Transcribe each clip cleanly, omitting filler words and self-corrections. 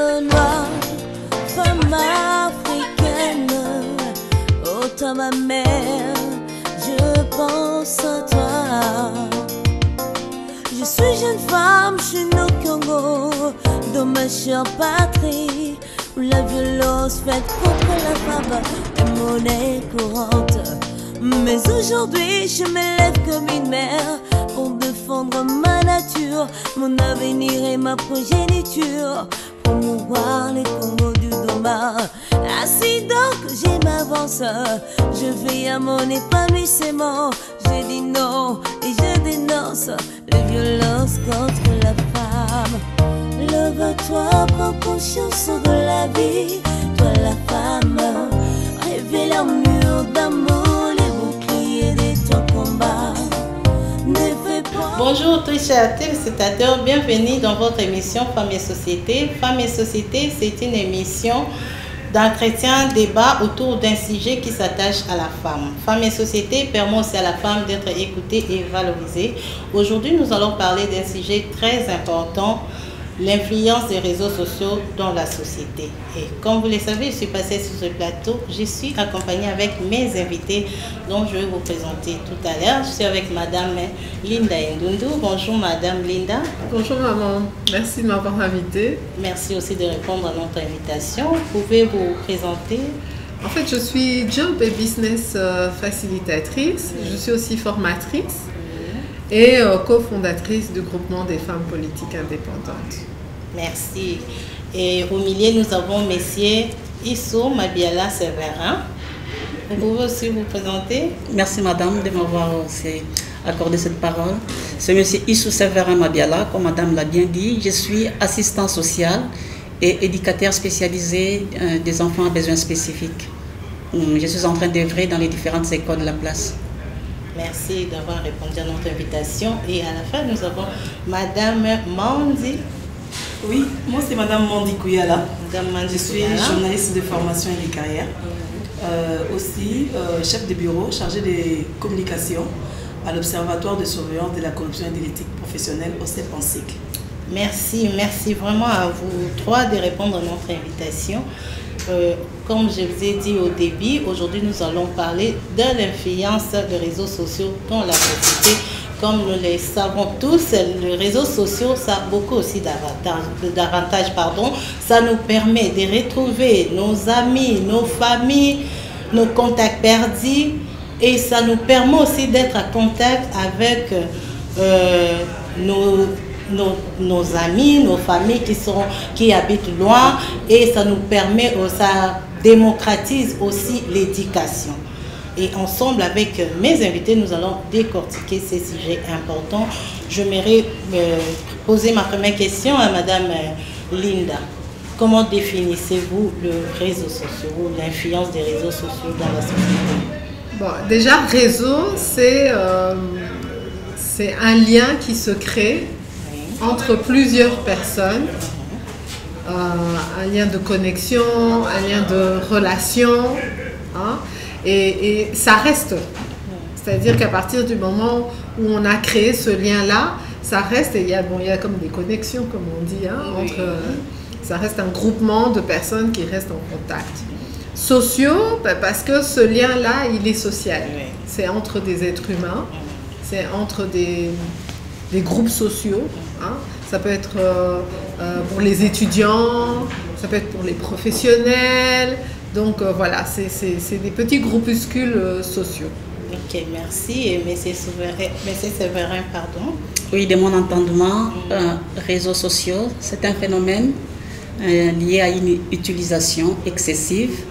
femme noire, femme africaine, oh toi ma mère, je pense à toi. Je suis jeune femme, je suis née au Congo, dans ma chère patrie, où la violence faite contre la femme est monnaie courante. Mais aujourd'hui, je me lève comme une mère pour défendre ma nature, mon avenir et ma progéniture, promouvoir les Congos du Doma. Ainsi donc, je m'avance, je veille à mon épanouissement. Je dis non et je dénonce les violences contre la femme. Lève-toi, prends conscience de la vie, toi la femme. Rêvez l'amour d'amour, les boucliers de ton combat. Bonjour tous chers téléspectateurs, bienvenue dans votre émission Femmes et Société. Femmes et Société, c'est une émission d'entretien, débat autour d'un sujet qui s'attache à la femme. Femmes et Société permet aussi à la femme d'être écoutée et valorisée. Aujourd'hui, nous allons parler d'un sujet très important, l'influence des réseaux sociaux dans la société. Et comme vous le savez, je suis passée sur ce plateau. Je suis accompagnée avec mes invités dont je vais vous présenter tout à l'heure. Je suis avec Madame Linda Ndundu. Bonjour Madame Linda. Bonjour maman, merci de m'avoir invitée. Merci aussi de répondre à notre invitation. Pouvez vous présenter? En fait, je suis job et business facilitatrice. Je suis aussi formatrice et cofondatrice du groupement des femmes politiques indépendantes. Merci. Et au milieu, nous avons Monsieur Issou Mabiala Severin. Vous pouvez aussi vous présenter? Merci madame de m'avoir accordé cette parole. C'est monsieur Issou Severin Mabiala, comme madame l'a bien dit. Je suis assistant social et éducateur spécialisé des enfants à besoins spécifiques. Je suis en train d'œuvrer dans les différentes écoles de la place. Merci d'avoir répondu à notre invitation. Et à la fin, nous avons Madame Mandi. Oui, moi c'est Madame Mandi Kouyala. Madame Mandi Je suis Kouyala, journaliste de formation et de carrière. Aussi chef de bureau chargé des communications à l'Observatoire de surveillance de la corruption et de l'éthique professionnelle au CEPANSIC. merci vraiment à vous trois de répondre à notre invitation. Comme je vous ai dit au début, aujourd'hui nous allons parler de l'influence des réseaux sociaux dans la société. Comme nous le savons tous, les réseaux sociaux, ça a beaucoup aussi d'avantages. Ça nous permet de retrouver nos amis, nos familles, nos contacts perdus, et ça nous permet aussi d'être en contact avec nos amis, nos familles qui habitent loin, et ça nous permet, ça démocratise aussi l'éducation. Et ensemble avec mes invités, nous allons décortiquer ces sujets importants. J'aimerais poser ma première question à Madame Linda. Comment définissez-vous les réseaux sociaux ou l'influence des réseaux sociaux dans la société? Bon, déjà, réseau, c'est un lien qui se crée entre plusieurs personnes. Un lien de connexion, un lien de relation. Hein, et ça reste. C'est-à-dire qu'à partir du moment où on a créé ce lien-là, ça reste. Et il y a comme des connexions, comme on dit, hein, ça reste un groupement de personnes qui restent en contact. Sociaux, parce que ce lien-là, il est social. C'est entre des êtres humains, c'est entre des groupes sociaux. Hein. Ça peut être pour les étudiants, ça peut être pour les professionnels. Donc voilà, c'est des petits groupuscules sociaux. Ok, merci. Et Monsieur Severin, pardon. Oui, de mon entendement, réseaux sociaux, c'est un phénomène lié à une utilisation excessive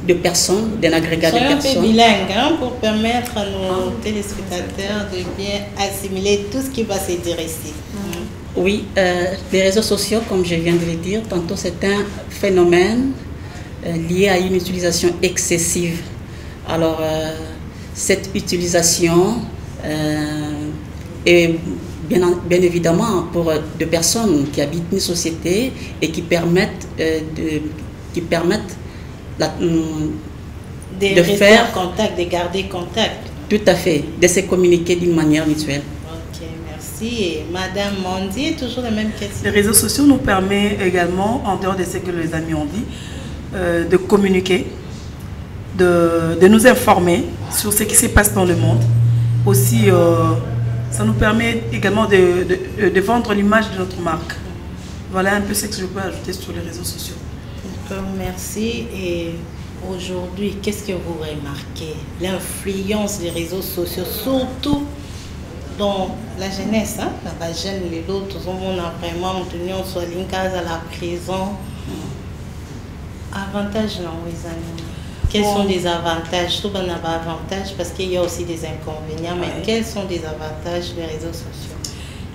de personnes, d'un agrégat de personnes. Soyons un peu bilingue pour permettre à nos téléspectateurs de bien assimiler tout ce qui va se dire ici. Oui, les réseaux sociaux, comme je viens de le dire, tantôt c'est un phénomène lié à une utilisation excessive. Alors, cette utilisation est bien évidemment pour des personnes qui habitent une société et qui permettent de faire contact, de garder contact. Tout à fait, de se communiquer d'une manière mutuelle. Ok, merci. merci. Et Madame Mondi, toujours la même question. Les réseaux sociaux nous permettent également, en dehors de ce que les amis ont dit, de communiquer, de nous informer sur ce qui se passe dans le monde. Aussi, ça nous permet également de vendre l'image de notre marque. Voilà un peu ce que je peux ajouter sur les réseaux sociaux. D'accord, merci. Et aujourd'hui, qu'est-ce que vous remarquez? L'influence des réseaux sociaux, surtout dans la jeunesse, hein? La jeune, les autres, on a vraiment tenu sur l'incase à la prison. Avantages, non, les amis. Quels sont les avantages? Tout le monde n'a pas d'avantages parce qu'il y a aussi des inconvénients, mais quels sont les avantages des réseaux sociaux?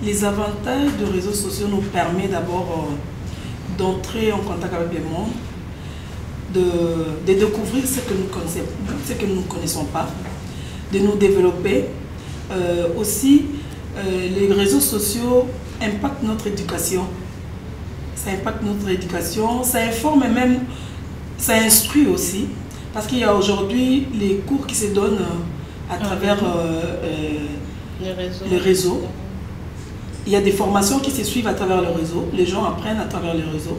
Les avantages des réseaux sociaux nous permettent d'abord d'entrer en contact avec le monde, de découvrir ce que nous ne connaissons pas, de nous développer. Aussi, les réseaux sociaux impactent notre éducation. Ça impacte notre éducation, ça informe et même, ça instruit aussi. Parce qu'il y a aujourd'hui les cours qui se donnent à travers le réseau. Il y a des formations qui se suivent à travers le réseau. Les gens apprennent à travers le réseau.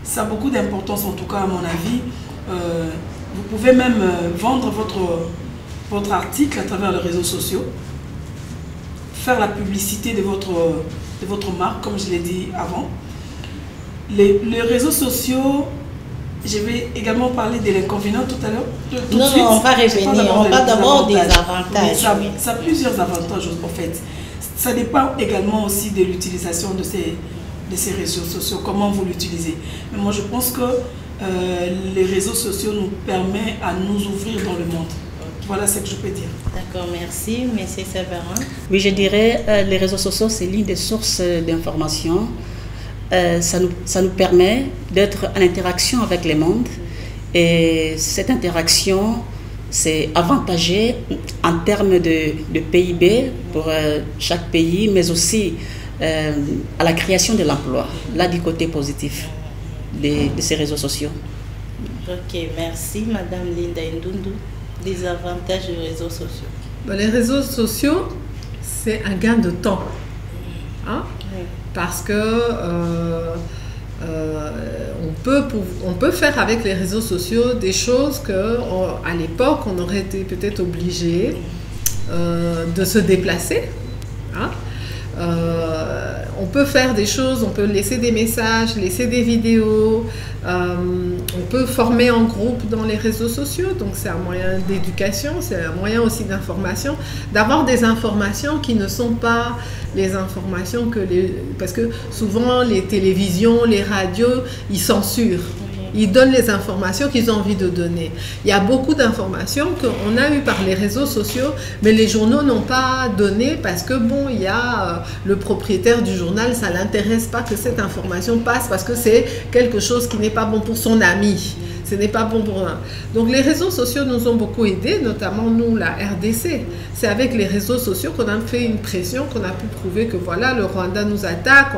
Ça a beaucoup d'importance, en tout cas à mon avis. Vous pouvez même vendre votre article à travers les réseaux sociaux. Faire la publicité de votre marque, comme je l'ai dit avant. Les réseaux sociaux, je vais également parler de l'inconvénient tout à l'heure. Non, on va revenir. On va d'abord des avantages. Ça a plusieurs avantages en fait. Ça dépend également aussi de l'utilisation de ces réseaux sociaux, comment vous l'utilisez. Mais moi je pense que les réseaux sociaux nous permettent à nous ouvrir dans le monde. Voilà ce que je peux dire. D'accord, merci. Monsieur Séverin. Oui, je dirais les réseaux sociaux, c'est l'une des sources d'information. Ça nous permet d'être en interaction avec le monde. Et cette interaction, c'est avantagé en termes de PIB pour chaque pays, mais aussi à la création de l'emploi, là du côté positif de ces réseaux sociaux. Ok, merci Madame Linda Ndundu. Les avantages des réseaux sociaux. Les réseaux sociaux, c'est un gain de temps. Hein? Oui. Parce que on peut faire avec les réseaux sociaux des choses qu'à l'époque, on aurait été peut-être obligé de se déplacer. Hein? On peut faire des choses, on peut laisser des messages, laisser des vidéos, on peut former en groupe dans les réseaux sociaux, donc c'est un moyen d'éducation, c'est un moyen aussi d'information, d'avoir des informations qui ne sont pas les informations parce que souvent les télévisions, les radios, ils censurent. Ils donnent les informations qu'ils ont envie de donner. Il y a beaucoup d'informations qu'on a eues par les réseaux sociaux, mais les journaux n'ont pas donné parce que bon, il y a le propriétaire du journal, ça ne l'intéresse pas que cette information passe parce que c'est quelque chose qui n'est pas bon pour son ami. Ce n'est pas bon pour un. Donc les réseaux sociaux nous ont beaucoup aidés, notamment nous, la RDC. C'est avec les réseaux sociaux qu'on a fait une pression, qu'on a pu prouver que voilà, le Rwanda nous attaque,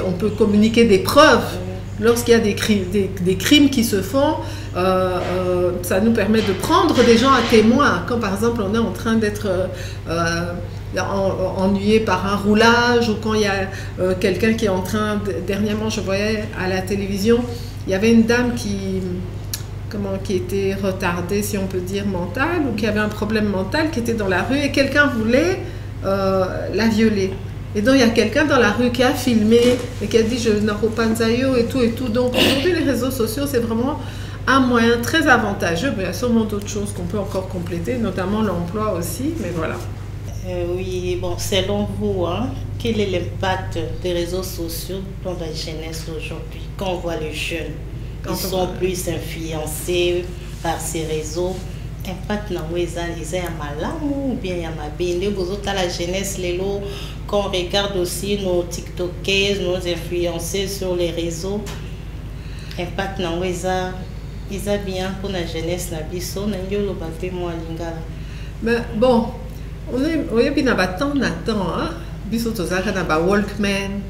on peut communiquer des preuves. Lorsqu'il y a des crimes qui se font, ça nous permet de prendre des gens à témoin. Quand par exemple on est en train d'être ennuyé par un roulage ou quand il y a quelqu'un qui est en train... Dernièrement, je voyais à la télévision, il y avait une dame qui était retardée, si on peut dire, mentale, ou qui avait un problème mental, qui était dans la rue et quelqu'un voulait la violer. Et donc, il y a quelqu'un dans la rue qui a filmé et qui a dit « je n'aurai pas de et tout et tout ». Donc, aujourd'hui, les réseaux sociaux, c'est vraiment un moyen très avantageux. Mais il y a sûrement d'autres choses qu'on peut encore compléter, notamment l'emploi aussi, mais voilà. Oui, bon, selon vous, hein, quel est l'impact des réseaux sociaux dans la jeunesse aujourd'hui? Quand on voit les jeunes, ils sont plus influencés par ces réseaux. Impact na weza les ya malamu ou bien ya mabende bozota la jeunesse lelo quand on regarde aussi nos tiktokers, nos influenceurs sur les réseaux. Impact na weza isa bien pour la jeunesse na biso na ngelo bape mo lingala. Mais bon, on est bien battant hein biso tozaka na ba Walkman,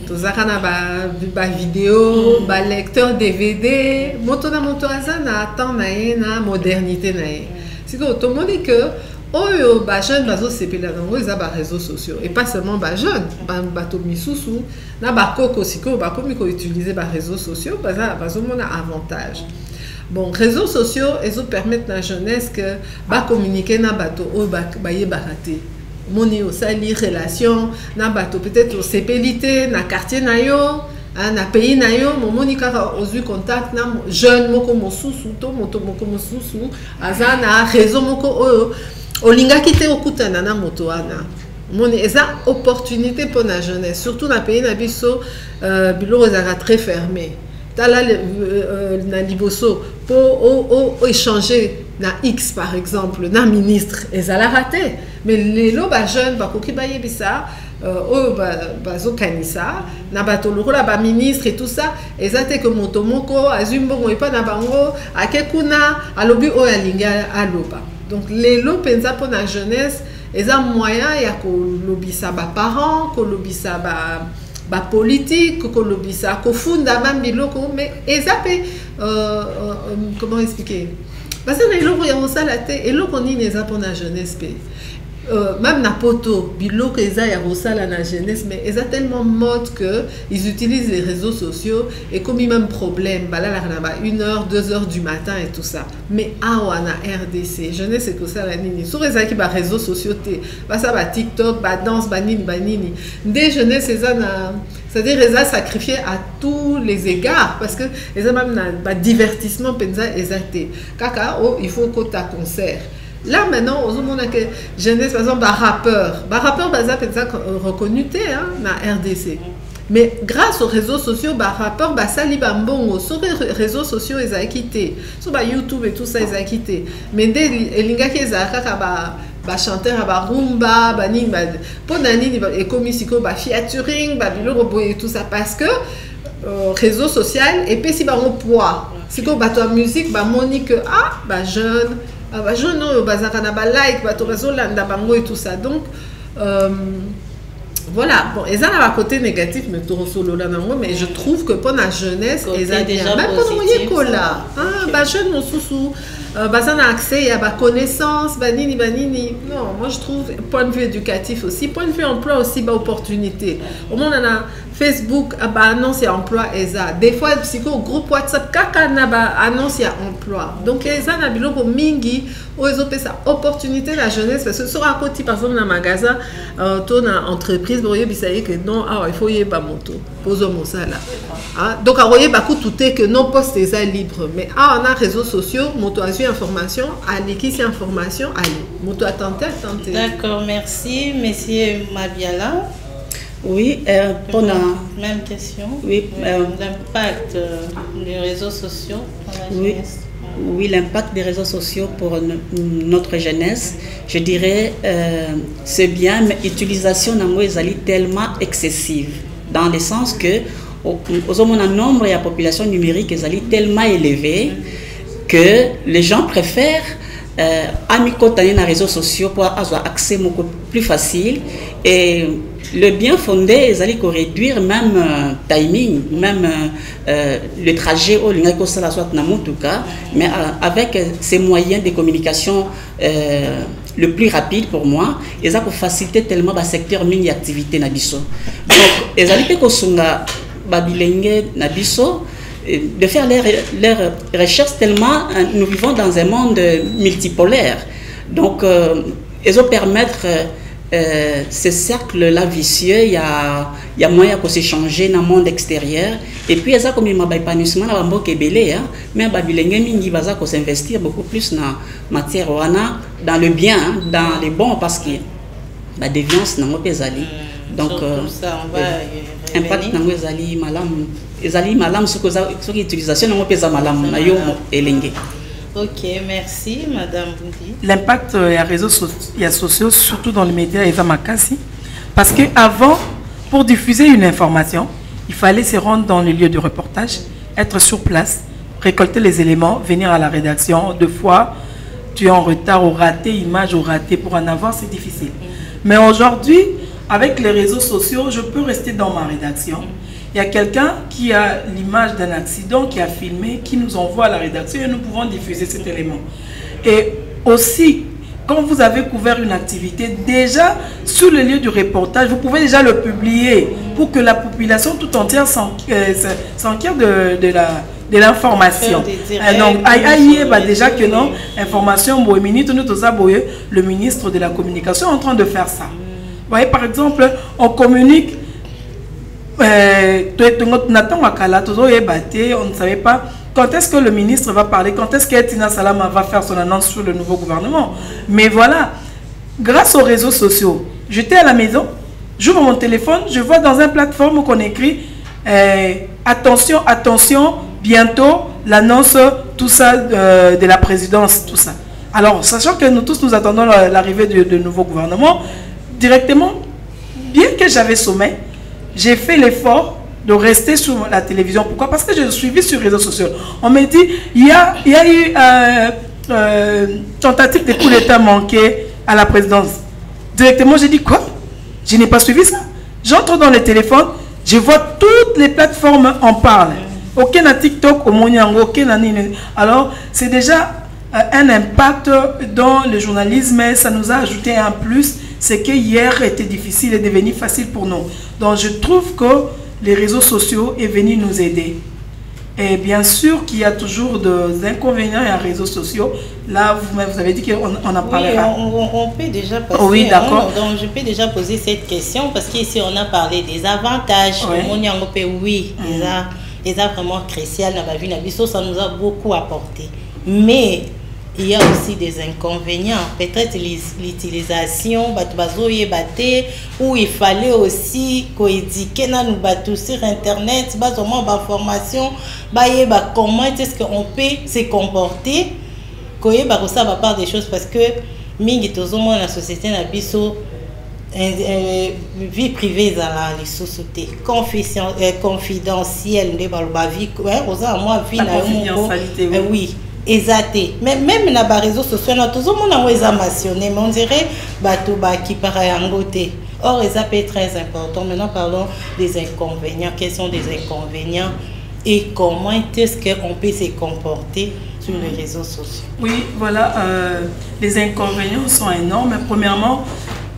tozaka na ba vidéo, ba lecteur DVD, moto aza na temps na modernité na. C'est que tout le monde dit que oyo ba jeune bazo sepela nango eza ba réseaux sociaux et pas seulement ba jeune bato misusu na ba koko siko ba komi ko utiliser ba réseaux sociaux bazo mona avantage. Bon, réseaux sociaux ils permettent la jeunesse que ba communiquer na bato oyo ba yebaka te. Moni osali relation na bato peut-être au sepelité na quartier na yo na pays na yo momoni kaka ozwi contact na jeune moko mosusu to moto moko mosusu aza na réseau moko oyo olingaki te okutana na moto wana moni eza opportunité pour la jeunesse surtout na pays na biso biloko ezaka très fermé tala na liboso pour échanger na X par exemple na ministre ezala raté mais lelo ba jeune bakoki bayebisa bazo kanisa na bato lokola ba ministre et tout ça ezate que moto moko azumbongo epa na bango akekuna alobi oyo alinga aloba donc lelo penza pour la jeunesse eza moyen ya kolobisa ba parents kolobisa ba politique kolobisa kofunda mambiloko mais ezape comment expliquer parce que eloko ya mosala te eloko nini eza pour la jeunesse pe même na poto biloko eza ya mosala na jeunesse mais eza tellement mode que ils utilisent les réseaux sociaux et comme même problème balala na ba 1h 2h du matin et tout ça mais awa na RDC jeunesse c'est que ça la nini sur ezaki ba réseaux sociaux te basa ba TikTok ba danse ba nini des jeunesse eza na c'est-à-dire eza sacrifié à tous les égards parce que eza même na ba divertissement penza ezate kaka il faut que ta concert. Là maintenant, on a que jeunesse par exemple, rappeur reconnu na RDC. Mais grâce aux réseaux sociaux, rappeur sali bambongo sur les réseaux sociaux ils ont quitté, sur YouTube et tout ça ils ont quitté. Mais dès linga qui ba chanteur ba rumba ba nini pour nani et comme siko ba featuring ba biloko et tout ça parce que réseau social et puis si ba on poids siko ba toi musique ba monique jeune jeune non bazaka na ba like bato bazolanda bango et tout ça donc voilà bon et ça na ba côté négatif mais to solo là nango mais je trouve que pour la jeunesse ils ont déjà même pour moyen kola ba jeune mosusu bazana accès à ba connaissance banini non moi je trouve point de vue éducatif aussi point de vue emploi aussi ba opportunité au monde on a Facebook annonce emploi eza des fois psycho groupe WhatsApp kaka na ba annonce emploi donc eza na biloko mingi ozo pesa opportunité la jeunesse parce que sur à côté par exemple dans magasin to na entreprise boye bisaye que non il faut yeba moto poso mosala donc aroye ba kututé que non poste eza libre mais on a réseaux sociaux moto azu information ali qui c'est information ali moto attenter. D'accord, merci monsieur Mabiala. Oui, pour la même question. Oui, l'impact des réseaux sociaux pour la jeunesse. Oui, l'impact des réseaux sociaux pour notre jeunesse, je dirais, c'est bien, mais l'utilisation est tellement excessive, dans le sens que le nombre et la population numérique est tellement élevée que les gens préfèrent amicotanier dans les réseaux sociaux pour avoir accès beaucoup plus facile et le bien fondé ils allaient réduire même timing même le trajet au linga soit na mutuka mais avec ces moyens de communication le plus rapide pour moi ils ont facilité tellement le secteur mini activité na biso donc ils allaient ko sunga babilenge na biso de faire leurs recherches tellement nous vivons dans un monde multipolaire donc ils ont permettre ce cercle-là vicieux, il y a moyen de s'échanger dans le monde extérieur. Et puis, il y a comme un épanouissement dans le monde belé, mais il y a s'investir beaucoup plus dans la matière, dans le bien, dans les bons, parce que la déviance n'a pas zali. Donc, impact n'a pas zali malam, zali malam sur l'utilisation n'a pas malam, na yo elenge. Ok, merci Madame Boundi. L'impact des réseaux sociaux, surtout dans les médias, est makasi. Parce qu'avant, pour diffuser une information, il fallait se rendre dans les lieux de reportage, être sur place, récolter les éléments, venir à la rédaction. Deux fois, tu es en retard ou raté, image ou raté, pour en avoir, c'est difficile. Mais aujourd'hui, avec les réseaux sociaux, je peux rester dans ma rédaction. Il y a quelqu'un qui a l'image d'un accident, qui a filmé, qui nous envoie à la rédaction et nous pouvons diffuser cet élément. Et aussi, quand vous avez couvert une activité, déjà sur le lieu du reportage, vous pouvez déjà le publier pour que la population tout entière s'enquiert de l'information. Donc, déjà que non, information, le ministre de la communication est en train de faire ça. Vous voyez, par exemple, on communique, on ne savait pas quand est-ce que le ministre va parler, quand est-ce qu'Etina Salama va faire son annonce sur le nouveau gouvernement. Mais voilà, grâce aux réseaux sociaux, j'étais à la maison, j'ouvre mon téléphone, je vois dans une plateforme où on écrit attention, attention, bientôt l'annonce, tout ça, de la présidence, tout ça. Alors, sachant que nous tous nous attendons l'arrivée du nouveau gouvernement, directement, bien que j'avais sommeil, j'ai fait l'effort de rester sur la télévision. Pourquoi? Parce que je suivis sur les réseaux sociaux. On m'a dit, il y a eu tentative de coup d'État manqué à la présidence. Directement, j'ai dit quoi? Je n'ai pas suivi ça. J'entre dans le téléphone, je vois toutes les plateformes en parlent. Aucun à TikTok, au Monyango, aucun à Nini. Alors, c'est déjà un impact dans le journalisme. Ça nous a ajouté un plus. C'est que hier était difficile et devenu facile pour nous. Donc, je trouve que les réseaux sociaux est venu nous aider. Et bien sûr qu'il y a toujours des inconvénients en réseaux sociaux. Là, vous avez dit qu'on en parlera. Oui, on peut déjà passer. Oui, d'accord. Donc, je peux déjà poser cette question parce qu'ici, on a parlé des avantages. Oui, ils ont vraiment crucial dans la vie. Ça nous a beaucoup apporté. Mais il y a aussi des inconvénients. Peut-être l'utilisation, où il fallait aussi éduquer nous sur Internet, information, comment est-ce qu'on peut se comporter, ça va part des choses parce que la société n'a vie privée dans la société confidentielle de la vie, oui. Exacté. Mais même dans les réseaux sociaux, tout le monde est mentionné, mais on dirait qui paraît en côté. Or, ça peut être très important. Maintenant, parlons des inconvénients. Quels sont des inconvénients et comment est-ce qu'on peut se comporter sur les réseaux sociaux? Oui, voilà. Les inconvénients sont énormes. Premièrement,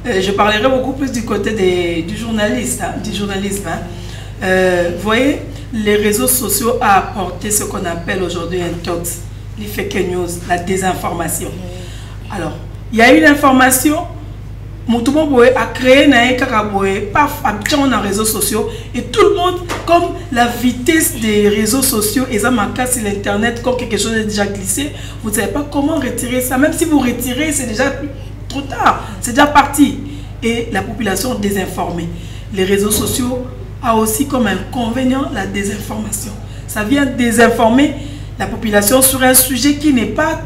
je parlerai beaucoup plus du côté du journalisme. Vous voyez, les réseaux sociaux ont apporté ce qu'on appelle aujourd'hui un tox. Les fake news, la désinformation. Alors, il y a une information, Moutoumo a créé paf, dans les réseaux sociaux, et tout le monde, comme la vitesse des réseaux sociaux, et ça m'a cassé l'internet, quand quelque chose est déjà glissé, vous ne savez pas comment retirer ça. Même si vous retirez, c'est déjà trop tard, c'est déjà parti. Et la population désinformée. Les réseaux sociaux ont aussi comme inconvénient la désinformation. Ça vient désinformer la population sur un sujet qui n'est pas...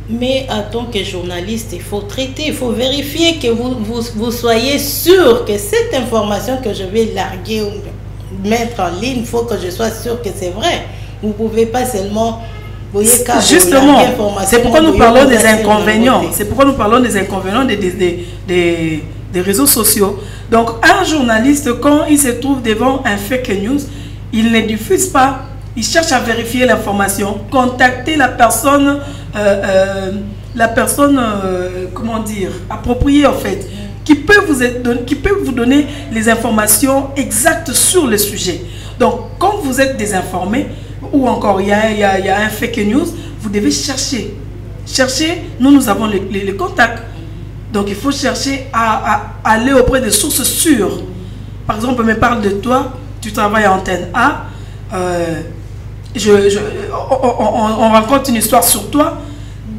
Mais en tant que journaliste, il faut traiter, il faut vérifier que vous soyez sûr que cette information que je vais larguer ou mettre en ligne, il faut que je sois sûr que c'est vrai. Vous ne pouvez pas seulement... Justement, c'est pourquoi nous parlons des inconvénients. C'est pourquoi nous parlons des inconvénients des réseaux sociaux. Donc, un journaliste, quand il se trouve devant un fake news, il ne diffuse pas. Il cherche à vérifier l'information, contacter la personne, comment dire, appropriée en fait, qui peut vous donner les informations exactes sur le sujet. Donc, quand vous êtes désinformé, ou encore il y a un fake news, vous devez chercher. Nous avons les contacts. Donc, il faut chercher à aller auprès de sources sûres. Par exemple, on me parle de toi, tu travailles à Antenne A, on raconte une histoire sur toi.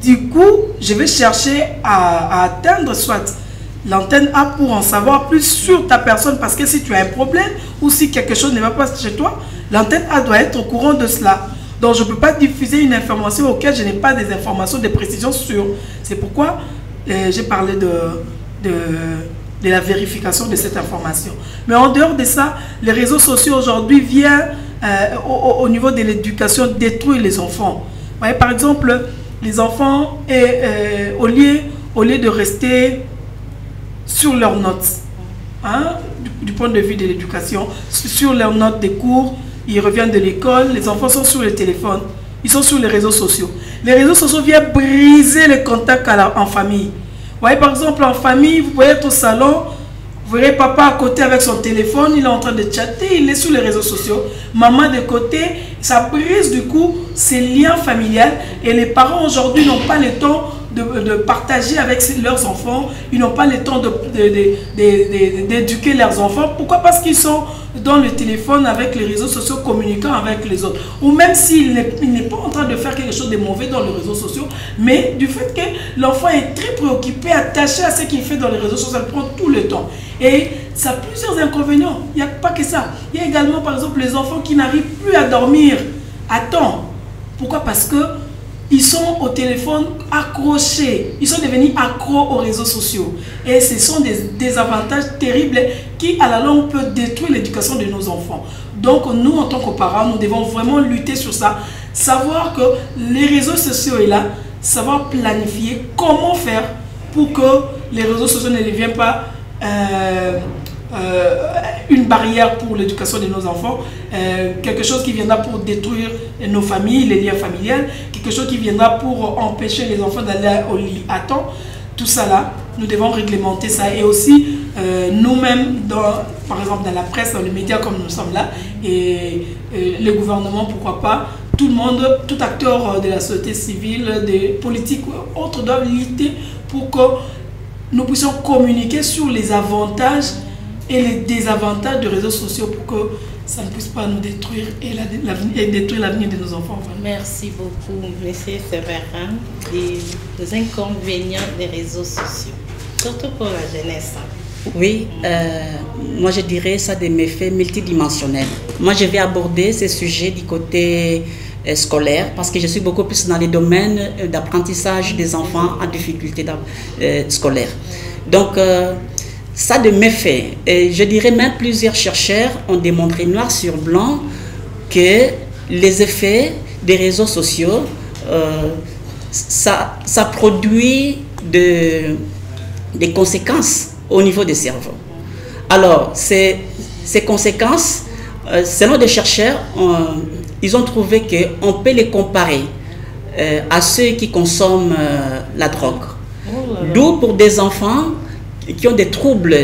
Du coup, je vais chercher à atteindre soit l'antenne A pour en savoir plus sur ta personne. Parce que si tu as un problème ou si quelque chose ne va pas chez toi, l'antenne A doit être au courant de cela. Donc, je ne peux pas diffuser une information auquel je n'ai pas des informations de précision sûres. C'est pourquoi j'ai parlé de la vérification de cette information. Mais en dehors de ça, les réseaux sociaux aujourd'hui viennent au niveau de l'éducation détruire les enfants. Vous voyez, par exemple, les enfants, au lieu de rester sur leurs notes, hein, du point de vue de l'éducation, sur leurs notes des cours, ils reviennent de l'école, les enfants sont sur le téléphone, ils sont sur les réseaux sociaux. Les réseaux sociaux viennent briser le contact en famille. voyez, par exemple, en famille, vous pouvez être au salon, vous verrez papa à côté avec son téléphone, il est en train de chatter, il est sur les réseaux sociaux. Maman de côté, ça brise du coup ces liens familiales. Et les parents aujourd'hui n'ont pas le temps de partager avec leurs enfants. Ils n'ont pas le temps d'éduquer leurs enfants. Pourquoi? Parce qu'ils sont dans le téléphone avec les réseaux sociaux, communiquant avec les autres. Ou même s'il n'est pas en train de faire quelque chose de mauvais dans les réseaux sociaux, mais du fait que l'enfant est très préoccupé, attaché à ce qu'il fait dans les réseaux sociaux, ça prend tout le temps. Et ça a plusieurs inconvénients. Il n'y a pas que ça. Il y a également, par exemple, les enfants qui n'arrivent plus à dormir à temps. Pourquoi? Parce que ils sont au téléphone accrochés. Ils sont devenus accros aux réseaux sociaux. Et ce sont des désavantages terribles qui, à la longue, peuvent détruire l'éducation de nos enfants. Donc, nous, en tant que parents, nous devons vraiment lutter sur ça. Savoir que les réseaux sociaux sont là. Savoir planifier comment faire pour que les réseaux sociaux ne deviennent pas une barrière pour l'éducation de nos enfants, quelque chose qui viendra pour détruire nos familles, les liens familiaux, quelque chose qui viendra pour empêcher les enfants d'aller au lit à temps. Tout ça là, nous devons réglementer ça. Et aussi, nous-mêmes, par exemple dans la presse, dans les médias comme nous sommes là, et le gouvernement, pourquoi pas, tout le monde, tout acteur de la société civile, des politiques, autres doivent lutter pour que nous puissions communiquer sur les avantages et les désavantages des réseaux sociaux pour que ça ne puisse pas nous détruire et détruire l'avenir de nos enfants. Merci beaucoup, M. Séverin, des inconvénients des réseaux sociaux, surtout pour la jeunesse. Oui, moi je dirais ça des méfaits multidimensionnels. Moi je vais aborder ces sujets du côté scolaire parce que je suis beaucoup plus dans les domaines d'apprentissage des enfants en difficulté scolaire. Donc, ça de méfaits. Et je dirais même plusieurs chercheurs ont démontré noir sur blanc que les effets des réseaux sociaux, ça produit des conséquences au niveau des cerveaux. Alors, ces conséquences, selon des chercheurs, ils ont trouvé qu'on peut les comparer à ceux qui consomment la drogue. D'où pour des enfants qui ont des troubles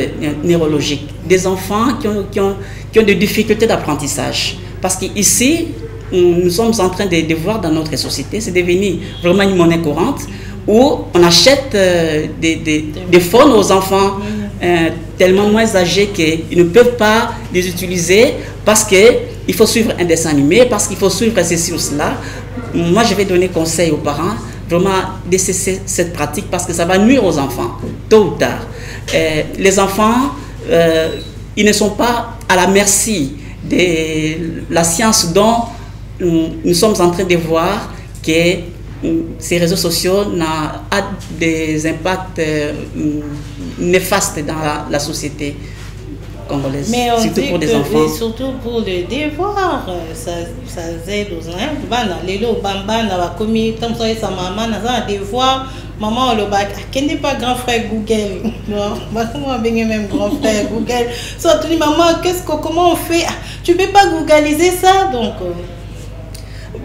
neurologiques, des enfants qui ont des difficultés d'apprentissage. Parce qu'ici, nous sommes en train de voir dans notre société, c'est devenu vraiment une monnaie courante, où on achète des phones aux enfants tellement moins âgés qu'ils ne peuvent pas les utiliser parce qu'il faut suivre un dessin animé, parce qu'il faut suivre ceci ou cela. Moi, je vais donner conseil aux parents vraiment de cesser cette pratique parce que ça va nuire aux enfants, tôt ou tard. Les enfants, ils ne sont pas à la merci de la science dont nous sommes en train de voir que ces réseaux sociaux ont des impacts néfastes dans la société congolaise, mais on surtout dit pour des enfants. Surtout pour le devoir, ça aide aux enfants. Les lots bamba na ba commis comme ça sa maman na un devoir, maman le bac, qui n'est pas grand frère Google. Non, comment bien même grand frère Google. Ça tu dis maman, comment on fait? Tu peux pas googliser ça donc.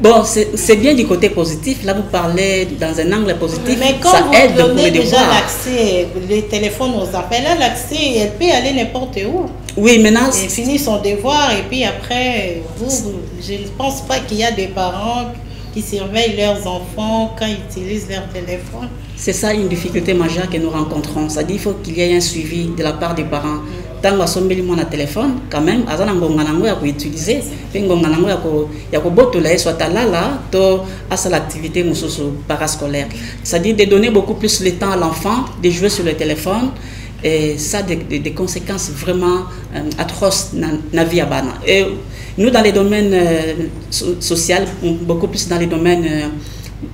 Bon, c'est bien du côté positif. Là, vous parlez dans un angle positif. Mais quand ça vous aide pour donnez les déjà devoirs. l'accès, les téléphones aux enfants, là, l'accès, elle peut aller n'importe où. Oui, maintenant... Et finit son devoir et puis après, je ne pense pas qu'il y a des parents qui surveillent leurs enfants quand ils utilisent leur téléphone. C'est ça une difficulté majeure que nous rencontrons. C'est-à-dire qu'il faut qu'il y ait un suivi de la part des parents. Tant que sombeli mon téléphone, quand même, à utiliser, soit à l'activité parascolaire. C'est-à-dire de donner beaucoup plus de temps à l'enfant de jouer sur le téléphone. Et ça a des conséquences vraiment atroces dans la vie. Et nous, dans les domaines sociaux, beaucoup plus dans les domaines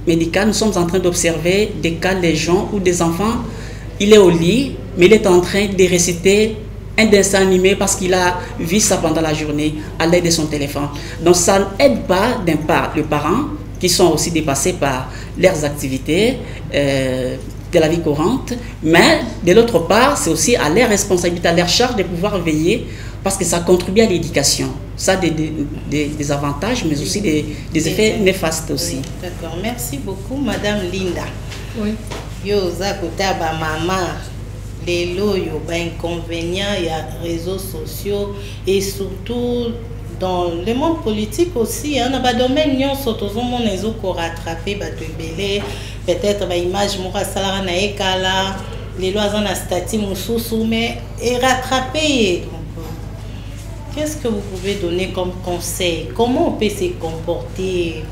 médicaux, nous sommes en train d'observer des cas de gens où des enfants, il est au lit, mais il est en train de réciter un dessin animé parce qu'il a vu ça pendant la journée à l'aide de son téléphone. Donc ça n'aide pas d'un part les parents qui sont aussi dépassés par leurs activités de la vie courante, mais de l'autre part, c'est aussi à leur responsabilité, à leur charge de pouvoir veiller parce que ça contribue à l'éducation. Ça a des avantages, mais aussi des effets néfastes aussi. D'accord, merci beaucoup, Madame Linda. Oui. Yo za kota ba maman les lots yo ba inconvénients il y a réseaux sociaux et surtout dans le monde politique aussi hein ba domaine nyon sotozo mon ezo ko rattraper ba te belé peut-être ba image mora salara na ekala les lois en a statut mususu mais et rattraper. Qu'est-ce que vous pouvez donner comme conseil? Comment on peut se comporter?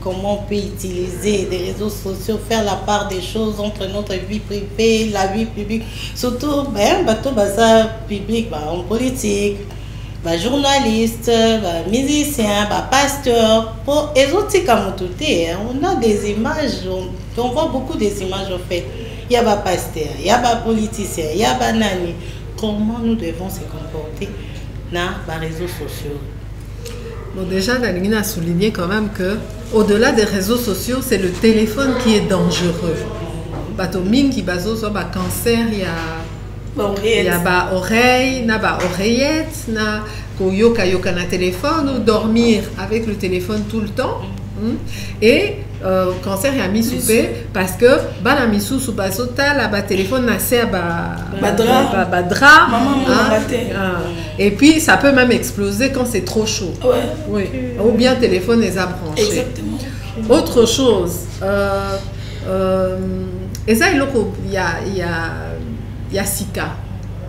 Comment on peut utiliser des réseaux sociaux, faire la part des choses entre notre vie privée, la vie publique? Surtout, bateau bazar public, en politique, journaliste, musicien, pasteur. Pour les autres, on a des images, on voit beaucoup des images en fait. Il y a des pasteurs, il y a des politiciens, il y a des nani. Comment nous devons se comporter dans les réseaux sociaux? Bon, déjà, Nalina a souligné quand même que au-delà des réseaux sociaux, c'est le téléphone qui est dangereux. Batoming qui baso sur cancer, il y a oreille, na oreillette, na yoka na téléphone ou dormir avec le téléphone tout le temps. Et cancer il a mis soupé parce que bana misu sous basota la ba téléphone na c'est badra et puis ça peut même exploser quand c'est trop chaud. Oui. Ou bien téléphone les a branchés. Exactement. Autre chose et ça il y a Sika.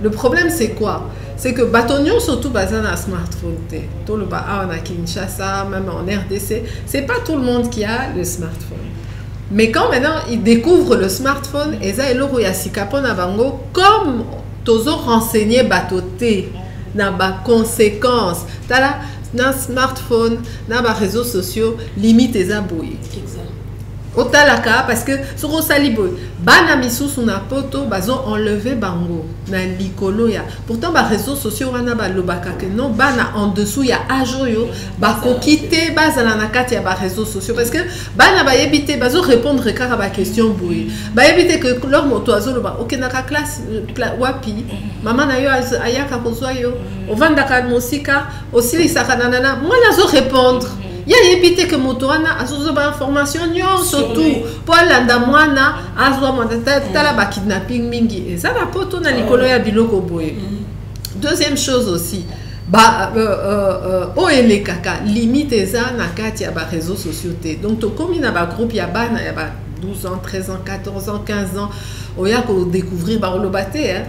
Le problème c'est quoi? C'est que Batonion surtout basé dans un smartphone. Tout le bas en Kinshasa, même en RDC, c'est pas tout le monde qui a le smartphone. Mais quand maintenant ils découvrent le smartphone, et ça il y a Sikapon Abango comme tozo renseigné batoté, n'a pas conséquences. T'as là dans smartphone, dans les réseaux sociaux, limite les abouilles. Otalaka parce que sur Osaliboy, bana misu suna poto bazo enlevé bango na likolo ya. Pourtant ba réseaux sociaux wana ba lobaka que non bana en dessous ya ajoyo ba kokite bazala na kati ya ba réseaux sociaux parce que bana ba yebite bazo répondre kaka ba question boy. Ba yebite que leur moto azo ba OK na ka classe wapi maman na yo ayaka kozwa yo ovanda ka musika aussi lisaka nanana moi nazo répondre. Il y a évité que motoana a sous information surtout pour l'andamwana a tala ba kidnapping mingi et ça va poto na likolo ya biloko boye. Deuxième chose aussi oele kaka limite ça na kati ya ba réseaux sociaux donc to comme na ba groupe ya bana ya ba 12 ans 13 ans 14 ans 15 ans oya ko découvrir ba lobate hein.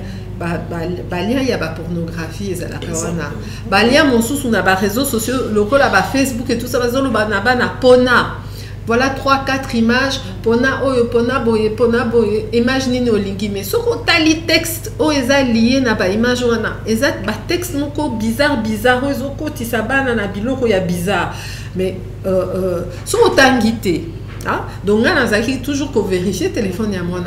Balia y a la pornographie et ça la kawana balia mon sous on a ba réseaux sociaux locaux là ba Facebook et tout ça bazolo ba na pona voilà 3-4 images pona boye image nini olingi mais soko tali texte o eza lié na ba image wana eza ba texte moko bizarre ezoko tisabana na biloko ya bizarre mais soko tangité. Donc là, nous avons toujours vérifier le téléphone à moi,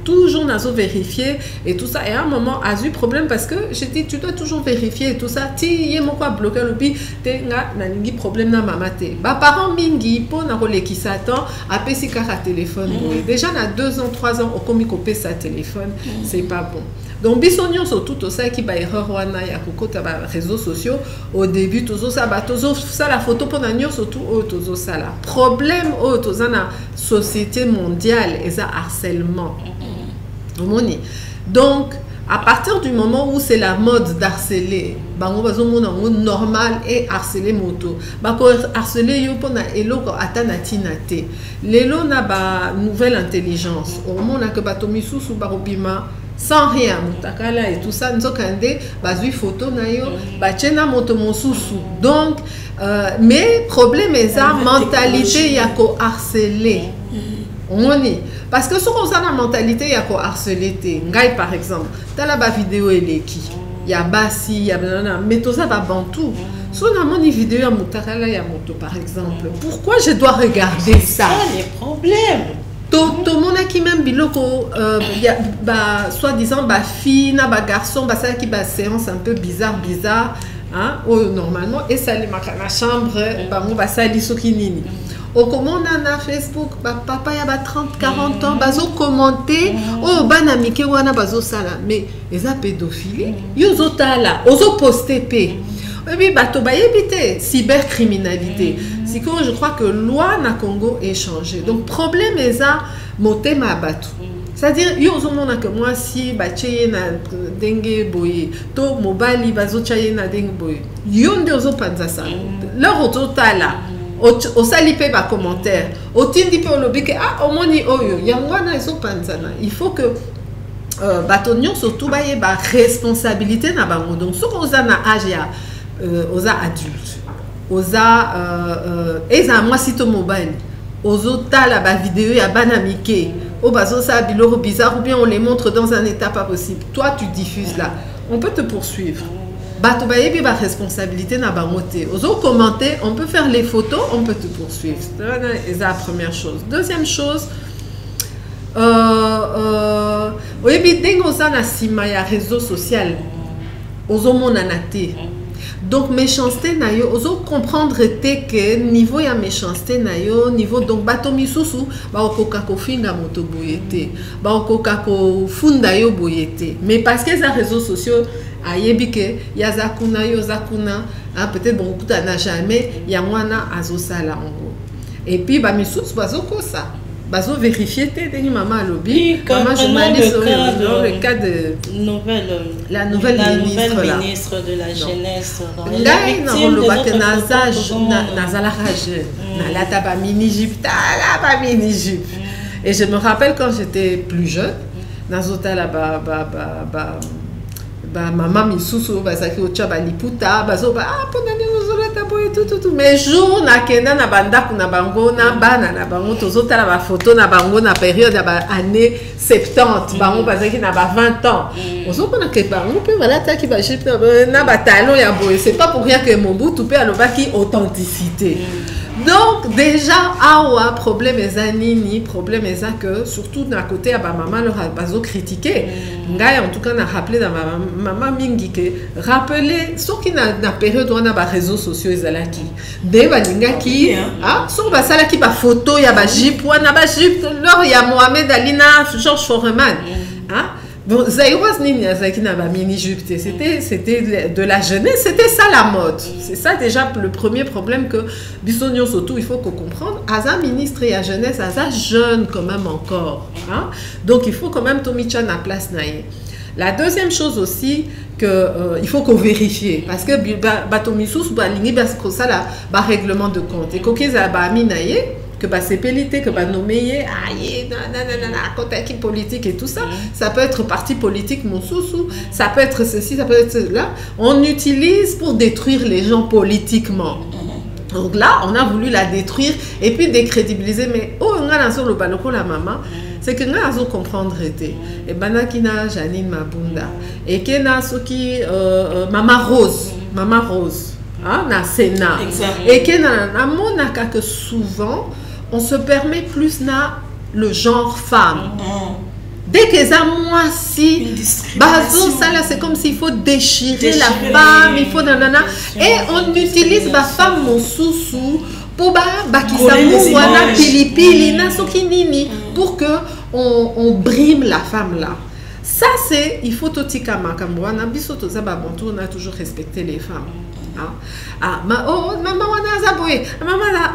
toujours nous vérifier et tout ça. Et à un moment, a eu problème parce que j'ai dit tu dois toujours vérifier et tout ça. Si y a quoi bloquer le pi, t'es un problème na mamate. Bah parents mingi po na rôle qui s'attend à pesi kara téléphone. Déjà na 2 ans 3 ans au comique au sa téléphone, c'est pas bon. Donc bisognon surtout ça qui ba erreur wana ya kokota ba réseaux sociaux au début tozo ça la photo pour nanyo surtout tozo ça la problème tozo na société mondiale et ça harcèlement. Donc à partir du moment où c'est la mode d'harceler, bango bazomona normal et harceler moto. Bako harceler yo pona eloko atana tinate. Lelo na ba nouvelle intelligence. Au moment que batomisu su barobima sans rien mutakala et tout ça nzokande bazui photo na yo bachena moto mosusu. Donc mais problème est ça mentalité ya ko harceler. Parce que si on a la mentalité, il y a quoi harceler. Ngai par exemple, tu as la vidéo eleki, il y a bassi, il y a banana, mais tout ça va bantou. Si on a mon vidéo à Moutakala, il y a moto par exemple. Pourquoi je dois regarder ça? C'est les problèmes. Tout le monde a qui même biloko, soi-disant, fille, ba garçon, ça qui ba séance un peu bizarre. Hein? Normalement, et ça les marque la chambre, ça les sokinini. Au comment on a Facebook, papa y a 30-40 ans, bazo commenter, bana mike wana bazo sala, mais les pédophilie, yo zotala, ozo poster p. Et puis bato ba yebite cybercriminalité. C'est que je crois que loi na Congo est changée. Donc problème est ça motema bato. C'est-à-dire yo ozomona que moi si bache na dengue boye to mobali bazo chaye na dengue boye. Yo nde ozopanza ça. Leur ototala au salipe ba commentaire. Au tindi pe olobi que ah omoni oyo yangwana ezopanzana. Il faut que batonyo surtout ba yeba responsabilité na bango. Donc ce qu'on a na âge ya aux adultes. Eza moi sito mobile ozota la ba vidéo ya banamike au bazo ça biloko bizarre ou bien on les montre dans un état pas possible, toi tu diffuses là, on peut te poursuivre. Bato ba yebi ba responsabilité na ba moté ozo commenter, on peut faire les photos, on peut te poursuivre. C'est la première chose. Deuxième chose, oyebi dengo za na sima ya réseau social ozo monana te. Donc méchanceté na yo ozo comprendre que niveau ya méchanceté na yo niveau donc bato misusu ba okoka ko finga moto boyete ba okoka ko funda yo boyete mais parce que les réseaux sociaux ayebi que ya zakuna yo zakuna peut-être bon kuta na jamais ya mwana azosala ngo et puis ba misusu bazoko ça bazo vérifier te maman lobby maman journaliste dans le cas de la nouvelle ministre de la jeunesse là na lobate nazala rage na la taba mini jupe la ba mini jupe et je me rappelle quand j'étais plus jeune nazota la maman misusu bazaki ocha ba liputa bazo ba pona ni ozolata boye tout mais jour na kenda na banda na bango na bana na bango tozota la ba photo na bango na période ya ba année 70 bango bazaki na ba 20 ans ozokona ke bango pe voilà ta ki ba jipe na ba talon ya boye c'est pas pour rien que Mobutu pe alobaki authenticité. Donc déjà awa problème ezanini problème eza que surtout d'un côté à maman leur bazo critiqué ngai en tout cas n'a rappelé dans maman mingi que rappeler ce qui na période on a ba réseaux sociaux ezalaki de balinga ki ah so ba sala ki ba photo ya ba jip wana ba jip leur ya Mohamed Ali na Georges Foreman hein. Bon, c'était de la jeunesse, c'était ça la mode. C'est ça déjà le premier problème que Bissonio surtout il faut qu'on comprenne. Aza ministre et à jeunesse, Aza jeune quand même encore. Hein? Donc il faut quand même Tomichan à place naïe. La deuxième chose aussi que il faut qu'on vérifie parce que Batomisus ça la règlement de compte et qu'auquel ba minaye que bah c'est pélité que bah nommer qui politique et tout ça ça peut être parti politique mon sous ça peut être ceci ça peut être là on utilise pour détruire les gens politiquement. Donc là on a voulu la détruire et puis décrédibiliser mais oh on a sur le balcon la maman c'est que nous avons comprendre été et banakina Janine Mabunda et kena soki Maman Rose hein, na Sénat et kena na monaka que souvent on se permet plus na le genre femme. Dès que ça moi si bazo ça là c'est comme s'il faut déchirer la femme il faut nanana et on utilise la femme mon sous pour bakisamu wana pilipili na sokinini pour que on brime la femme là. Ça c'est il faut totika makamwana biso to za ba bonto on a toujours respecté les femmes. Ah, maman maman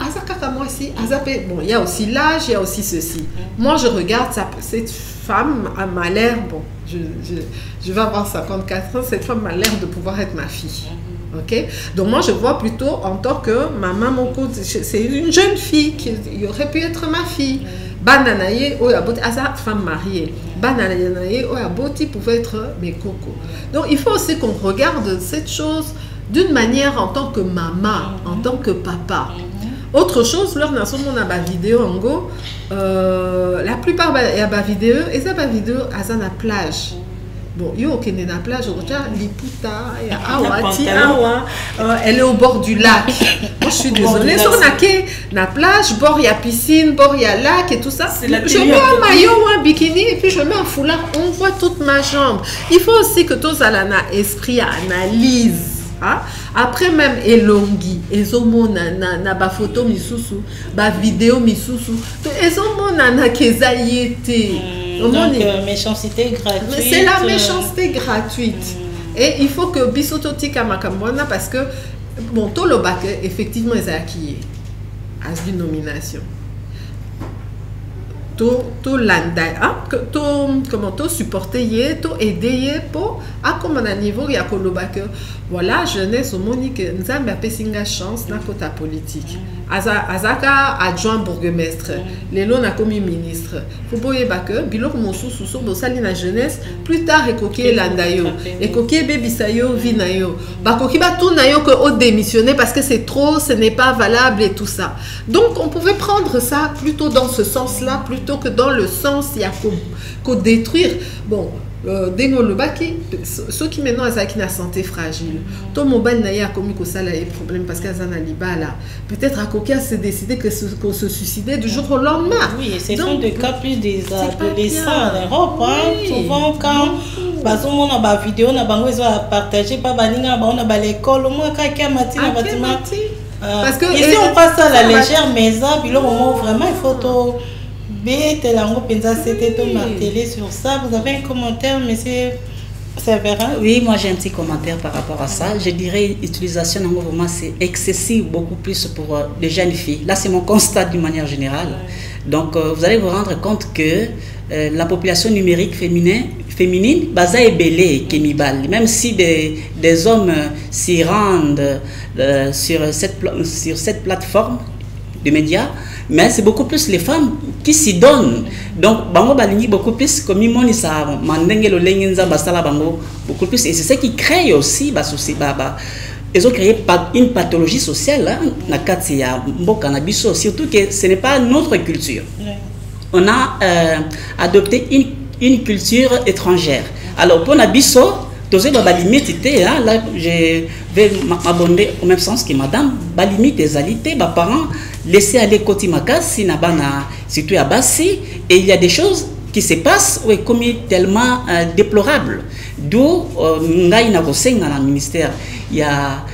azakaka moi si azapé bon il y a aussi l'âge il y a aussi ceci. Moi je regarde ça, cette femme m'a l'air bon je vais avoir 54 ans cette femme m'a l'air de pouvoir être ma fille. Ok, donc moi je vois plutôt en tant que maman mon côté c'est une jeune fille qui aurait pu être ma fille. Bananaye ou aboti asa femme mariée. Bananaye ou aboti pouvait être mes cocos. Donc il faut aussi qu'on regarde cette chose d'une manière en tant que maman, en tant que papa. Autre chose, lors d'un moment on a ma vidéo en go, la plupart il y a ma vidéo et ça ma vidéo à la plage. Bon, yo qui est dans la plage, Liputa, elle est au bord du lac. Moi je suis désolée, si on a que la plage, bord il y a piscine, bord il y a lac et tout ça. Je mets un maillot ou un bikini et puis je mets un foulard, on voit toute ma jambe. Il faut aussi que tous à l'esprit analyse. Hein? Après même elongi ezomona na ba photo misusu ba vidéo misusu to ezomona na kezayete donc méchanceté gratuite c'est la méchanceté gratuite Et il faut que bisoto tika makambona parce que bon tout le bac effectivement ils a acquis as une nomination. Tout landa tout supporter tout aider pour à comme à niveau il y a que voilà jeunesse au monique nzambe a pesinga chance na côté politique azaka adjoint bourgmestre lelo na comme ministre faut boye que biloko mosusu so bosali na jeunesse plus tard ekoki landa yo ekoki bebisa yo vina yo bakoki ba tout na yo que au démissionner parce que c'est trop, ce n'est pas valable et tout ça. Donc on pouvait prendre ça plutôt dans ce sens là plutôt que dans le sens il y a qu'au détruire. Bon, ceux qui maintenant ont une santé fragile, tout mobile n'a commis que ça les problèmes parce qu'ils ont un liba là. Peut-être à coquin s'est décidé qu'on se suicidait du jour au lendemain. Oui, c'est sont des cas plus des adolescents en Europe. Hein. Souvent quand on a des vidéos, on a partagé par baninga, on a l'école, au moins quand il y a un bâtiment. Parce que ici on passe à la légère, mais ça, puis le moment vraiment il faut tout. C'était martelé sur ça. Vous avez un commentaire, monsieur Séverin? Oui, moi j'ai un petit commentaire par rapport à ça. Je dirais l'utilisation d'un mouvement c'est excessif, beaucoup plus pour les jeunes filles. Là c'est mon constat d'une manière générale. Donc vous allez vous rendre compte que la population numérique féminine basa est belée Kémibal. Même si des hommes s'y rendent sur cette plateforme de médias, mais c'est beaucoup plus les femmes qui s'y donnent. Donc, bango balingi beaucoup plus comme ils ça mandenge lo lengenza basala bango beaucoup plus et c'est ça qui crée aussi ils ont créé une pathologie sociale na kati ya mboka na biso, surtout que ce n'est pas notre culture. On a adopté une culture étrangère. Alors pour na biso là je vais m'abonder au même sens que madame balimite des alités mes parents laisser aller côté makasi na bana surtout à Bassi et il y a des choses qui se passent ou comme tellement déplorables d'où ngai na kosenga na ministère il y a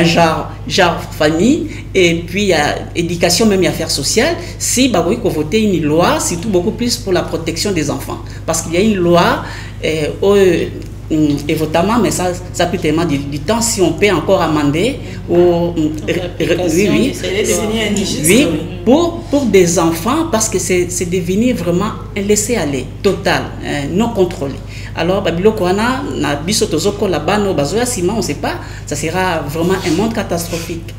genre famille et puis il y a éducation même et affaires sociales si bah oui qu'on voter une loi surtout beaucoup plus pour la protection des enfants parce qu'il y a une loi et votamment mais ça peut tellement du temps si on peut encore amender ou oui pour des enfants parce que c'est devenu vraiment un laisser-aller total non contrôlé. Alors babiloko wana na biso tozoko la bano bazoya sima on sait pas, ça sera vraiment un monde catastrophique.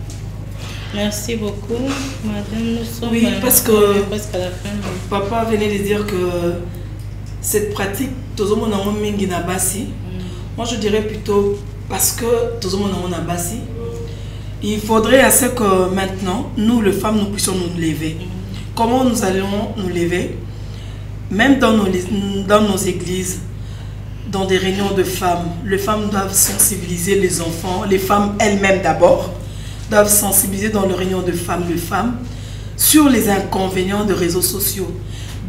Merci beaucoup madame, nous sommes oui, parce que presque à la fin. Papa venait de dire que cette pratique, moi je dirais plutôt parce que il faudrait assez que maintenant, nous les femmes, nous puissions nous lever. Comment nous allons nous lever? Même dans nos églises, dans des réunions de femmes, les femmes doivent sensibiliser les enfants, les femmes elles-mêmes d'abord, doivent sensibiliser dans les réunions de femmes, les femmes, sur les inconvénients des réseaux sociaux.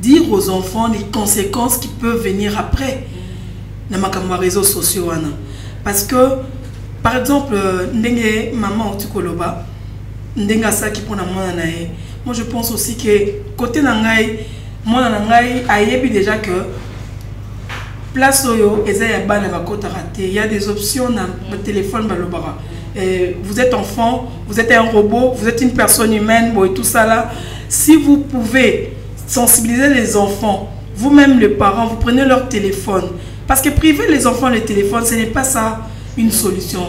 Dire aux enfants les conséquences qui peuvent venir après les réseaux sociaux. Parce que, par exemple, maman Otukoloba, moi je pense aussi que côté Nangaï, moi Nangaï, déjà que place Oyo, il y a des options dans le téléphone. Vous êtes enfant, vous êtes un robot, vous êtes une personne humaine, et tout ça là. Si vous pouvez sensibiliser les enfants, vous-même les parents, vous prenez leur téléphone. Parce que priver les enfants le téléphone, ce n'est pas ça une solution.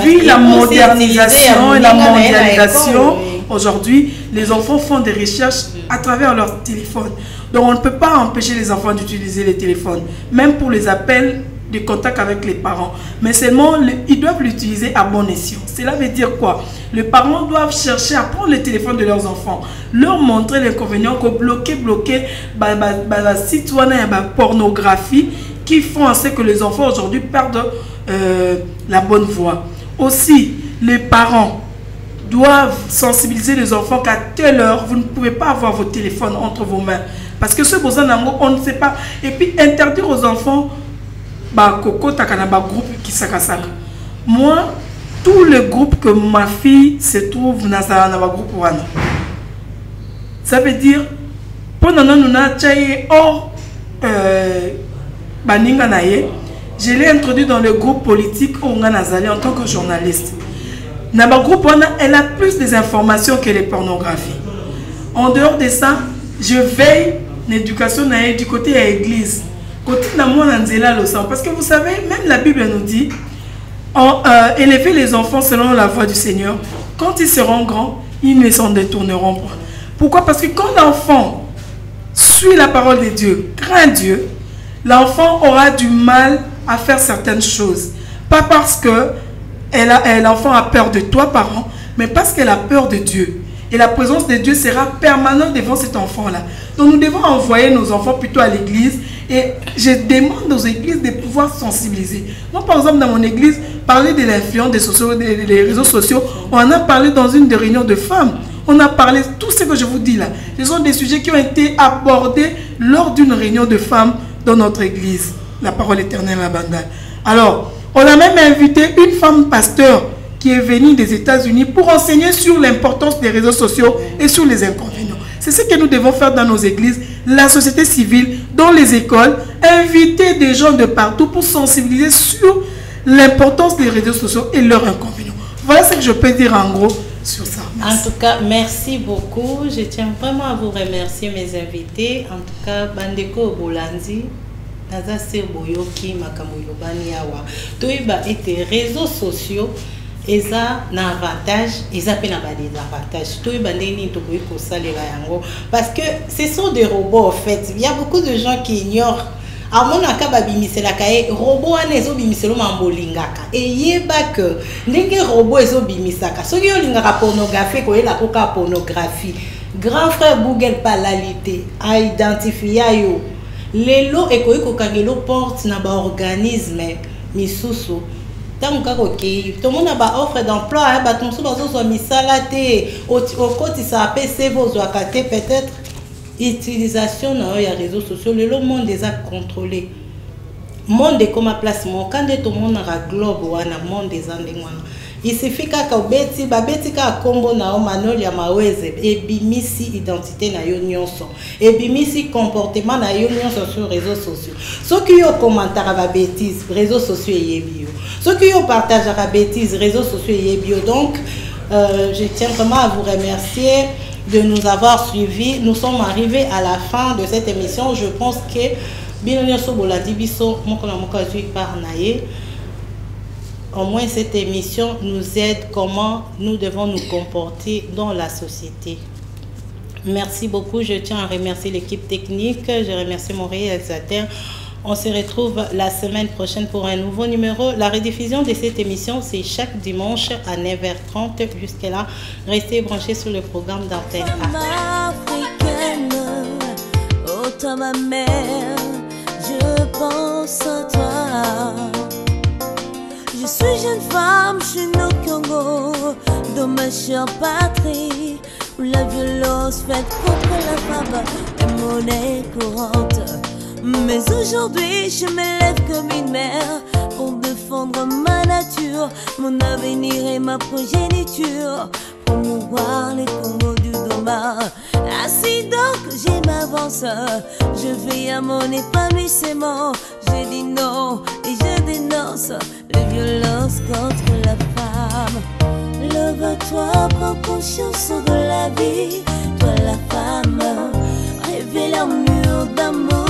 Vu la modernisation et la mondialisation, aujourd'hui, les enfants font des recherches à travers leur téléphone. Donc on ne peut pas empêcher les enfants d'utiliser les téléphones, même pour les appels de contact avec les parents. Mais seulement, ils doivent l'utiliser à bon escient. Cela veut dire quoi? Les parents doivent chercher à prendre le téléphone de leurs enfants, leur montrer l'inconvénient que bloquer la site web, la pornographie qui font en sorte que les enfants aujourd'hui perdent la bonne voie. Aussi, les parents doivent sensibiliser les enfants qu'à telle heure, vous ne pouvez pas avoir votre téléphone entre vos mains. Parce que ce besoin d'amour, on ne sait pas. Et puis interdire aux enfants groupe qui s'akasaka. Moi, tous les groupes que ma fille se trouve dans un groupe, ça veut dire pendant nous or baninga naye je l'ai introduit dans le groupe politique où on a Nazali en tant que journaliste. Dans le groupe, elle a plus des informations que les pornographies. En dehors de ça, je veille l'éducation du côté de l'église. Côté de moi, parce que vous savez, même la Bible nous dit élever les enfants selon la voie du Seigneur. Quand ils seront grands, ils ne s'en détourneront pas. Pourquoi? Parce que quand l'enfant suit la parole de Dieu, craint Dieu, l'enfant aura du mal à faire certaines choses. Pas parce que l'enfant a peur de toi, parent, mais parce qu'elle a peur de Dieu. Et la présence de Dieu sera permanente devant cet enfant-là. Donc nous devons envoyer nos enfants plutôt à l'église. Et je demande aux églises de pouvoir sensibiliser. Moi, par exemple, dans mon église, parler de l'influence des réseaux sociaux, on en a parlé dans une des réunions de femmes. On a parlé, tout ce que je vous dis là, ce sont des sujets qui ont été abordés lors d'une réunion de femmes dans notre église, la parole éternelle à Bandal. Alors, on a même invité une femme pasteur qui est venue des États-Unis pour enseigner sur l'importance des réseaux sociaux et sur les inconvénients. C'est ce que nous devons faire dans nos églises, la société civile, dans les écoles, inviter des gens de partout pour sensibiliser sur l'importance des réseaux sociaux et leurs inconvénients. Voilà ce que je peux dire en gros sur ça. Merci. En tout cas, merci beaucoup. Je tiens vraiment à vous remercier, mes invités. En tout cas, Bandeko Bolandi, Naza Serboyoki, Makamoyobani Yawa. Toiba et réseaux sociaux. Ils ont un avantage, ils ont des avantages. Parce que ce sont des robots en fait. Il y a beaucoup de gens qui ignorent. À mon avis, les robots sont et il y a que les robots sont ceux qui ont la pornographie, la pornographie. Grand frère Google paralité a identifié les lots et les portent dans l'organisme misusu. Tout le monde a offre d'emploi, peut-être utilisation des réseaux sociaux, le monde les a contrôlés. Le monde est comme un placement, quand tout le monde a globe ou un monde des années. Il suffit que babeti ka kombo na manoli ya maweze et bimisi identité na yo nyonso et bimisi comportement na yo nyonso sur les réseaux sociaux. Ceux qui ont commentaire à bêtises réseaux sociaux et bio. Ceux qui ont partagé à bêtises réseaux sociaux et bio. Donc je tiens vraiment à vous remercier de nous avoir suivis. Nous sommes arrivés à la fin de cette émission. Je pense que Binonyo Soboladi Biso mokona mokazui par naye. Au moins cette émission nous aide comment nous devons nous comporter dans la société. Merci beaucoup. Je tiens à remercier l'équipe technique. Je remercie mon réalisateur. On se retrouve la semaine prochaine pour un nouveau numéro. La rediffusion de cette émission, c'est chaque dimanche à 9h30. Jusque-là, restez branchés sur le programme d'Antenne A. Oh, toi ma mère, je pense à toi. Je suis jeune femme, je suis au Congo, dans ma chère patrie, où la violence faite contre la femme est monnaie courante. Mais aujourd'hui, je me lève comme une mère pour défendre ma nature, mon avenir et ma progéniture, promouvoir les Congos du Doma. Ainsi donc, je m'avance, je veille à mon épanouissement. Je dis non et je dénonce les violences contre la femme. Lève-toi, prends conscience de la vie, toi la femme, rêvez l'amour d'amour.